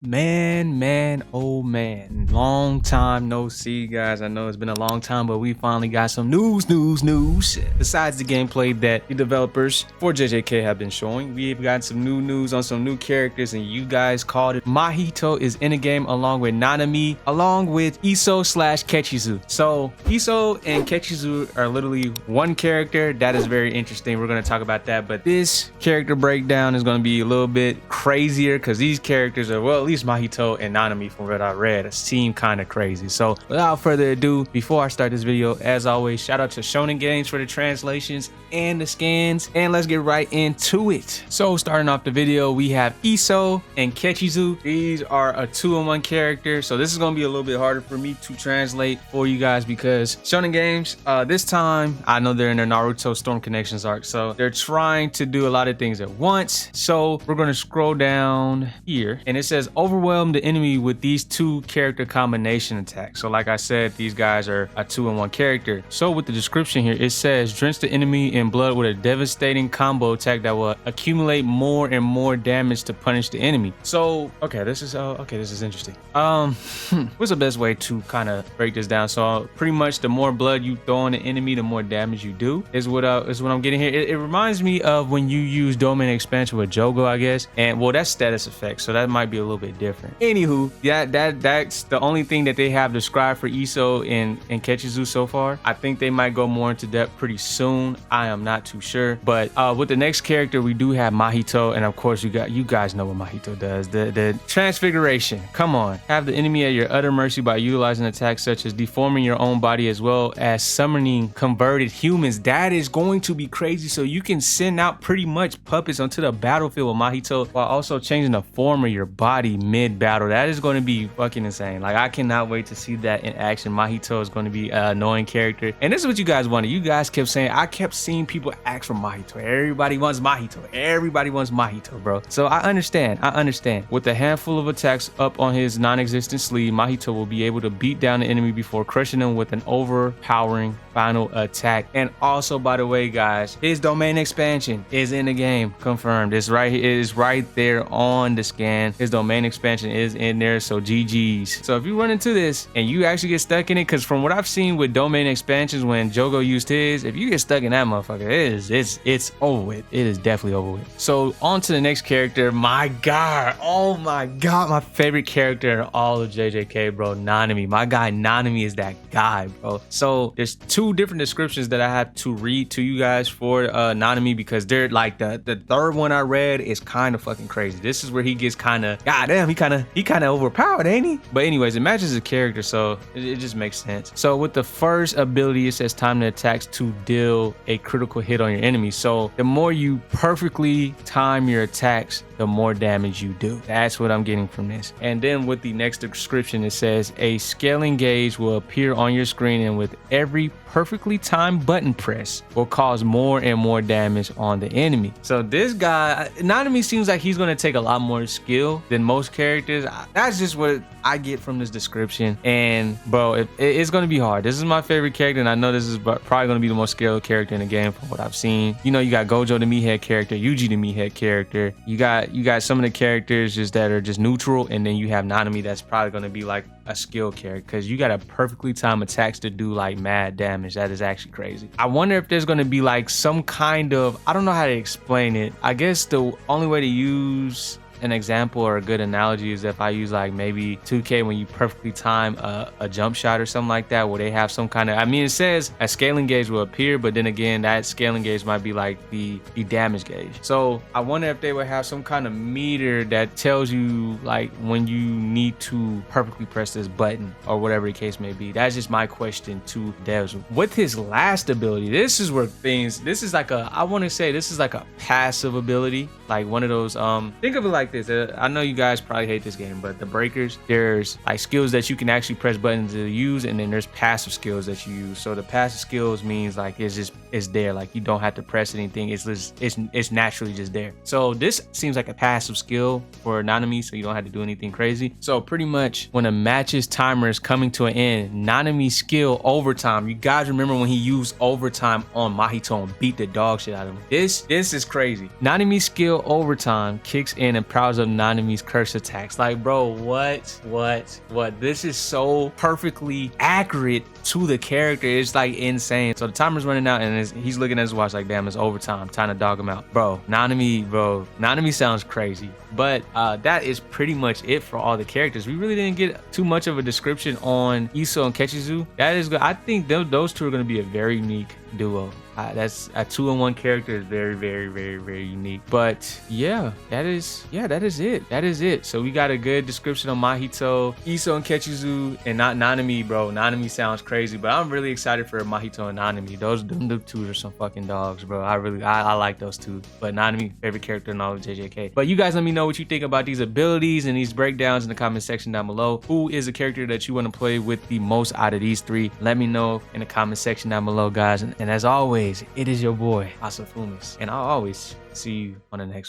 Oh man, long time no see, guys. I know it's been a long time, but we finally got some news. Besides the gameplay that the developers for JJK have been showing, we've got some new news on some new characters, and you guys called it. Mahito is in the game along with Nanami, along with Eso / Kechizu. So Eso and Kechizu are literally one character. That is very interesting. We're going to talk about that, but this character breakdown is going to be a little bit crazier because these characters are, well, at least Mahito and Nanami, from what I read, seem kind of crazy. So without further ado, before I start this video, as always, shout out to Shonen Games for the translations and the scans, and let's get right into it. So starting off the video, we have Eso and Kechizu. These are a 2-in-1 character, so this is going to be a little bit harder for me to translate for you guys because Shonen Games, this time, I know they're in their Naruto Storm Connections arc, so they're trying to do a lot of things at once. So we're going to scroll down here, and it says overwhelm the enemy with these 2 character combination attacks. So like I said, these guys are a 2-in-1 character. So with the description here, it says drench the enemy in blood with a devastating combo attack that will accumulate more and more damage to punish the enemy. So okay, this is interesting. What's the best way to kind of break this down? So pretty much the more blood you throw on the enemy, the more damage you do is what I'm getting here. It reminds me of when you use domain expansion with Jogo, I guess, and well, that's status effect, so that might be a little bit different. Anywho, that's the only thing that they have described for Eso and Kechizu so far. I think they might go more into depth pretty soon. I am not too sure, but with the next character, we do have Mahito, and of course you guys know what Mahito does. The transfiguration. Come on, have the enemy at your utter mercy by utilizing attacks such as deforming your own body as well as summoning converted humans. That is going to be crazy. So you can send out pretty much puppets onto the battlefield with Mahito while also changing the form of your body mid-battle. That is going to be fucking insane. Like, I cannot wait to see that in action. Mahito is going to be an annoying character, and this is what you guys wanted. You guys kept saying, I kept seeing people ask for Mahito. Everybody wants Mahito, bro. So I understand. With a handful of attacks up on his non-existent sleeve, Mahito will be able to beat down the enemy before crushing them with an overpowering final attack. And also, by the way, guys, his domain expansion is in the game. Confirmed. It's right here. It is right there on the scan. His domain expansion is in there, so GG's. So if you run into this and you actually get stuck in it, because from what I've seen with domain expansions when Jogo used his, if you get stuck in that motherfucker, it's over with. It is definitely over with. So on to the next character. My god, oh my god, my favorite character in all of JJK, bro, Nanami. My guy Nanami is that guy, bro. So there's 2 different descriptions that I have to read to you guys for Nanami, because they're like the third one I read is kind of fucking crazy. This is where he gets kind of, goddamn, he kind of overpowered, ain't he? But anyways, it matches the character, so it just makes sense. So with the first ability, it says time to attack to deal a critical hit on your enemy. So the more you perfectly time your attacks, the more damage you do. That's what I'm getting from this. And then with the next description, it says a scaling gauge will appear on your screen, and with every perfectly timed button press will cause more and more damage on the enemy. So this guy, Nanami, seems like he's going to take a lot more skill than most characters. That's just what I get from this description. And bro, it's going to be hard. This is my favorite character, and I know this is probably going to be the most skilled character in the game from what I've seen. You know, you got Gojo the meathead character, Yuji the meathead character. You got some of the characters just that are just neutral, and then you have Nanami that's probably going to be like a skill character, because you got to perfectly time attacks to do like mad damage. That is actually crazy. I wonder if there's going to be like some kind of, I don't know how to explain it. I guess the only way to use an example or a good analogy is if I use like maybe 2K when you perfectly time a jump shot or something like that, where they have some kind of, I mean, it says a scaling gauge will appear, but then again, that scaling gauge might be like the damage gauge. So I wonder if they would have some kind of meter that tells you like when you need to perfectly press this button or whatever the case may be. That's just my question to devs. With his last ability, this is where things, this is like a, I want to say this is like a passive ability, like one of those, think of it like this. I know you guys probably hate this game, but the breakers, there's like skills that you can actually press buttons to use, and then there's passive skills that you use. So the passive skills means like it's there, like you don't have to press anything. It's naturally just there. So this seems like a passive skill for Nanami, so you don't have to do anything crazy. So pretty much when a match's timer is coming to an end, Nanami's skill overtime, you guys remember when he used overtime on Mahito and beat the dog shit out of him? This is crazy. Nanami's skill overtime kicks in and powers of Nanami's curse attacks. Like, bro, what? This is so perfectly accurate to the character. It's like insane. So the timer's running out and he's looking at his watch like, damn, it's overtime. Time to dog him out. Bro, Nanami sounds crazy. But that is pretty much it for all the characters. We really didn't get too much of a description on Eso and Kechizu. That is good. I think those two are going to be a very unique duo. That's a 2-in-1 character is very unique. But yeah, that is it. So we got a good description on Mahito, Eso and Kechizu, and not Nanami, bro. Nanami sounds crazy, but I'm really excited for Mahito and Nanami. Them two are some fucking dogs, bro. I like those two. But Nanami, favorite character in all of JJK. But you guys let me know what you think about these abilities and these breakdowns in the comment section down below. Who is a character that you want to play with the most out of these three? Let me know in the comment section down below, guys. And as always, it is your boy Asafumas, and I'll always see you on the next one.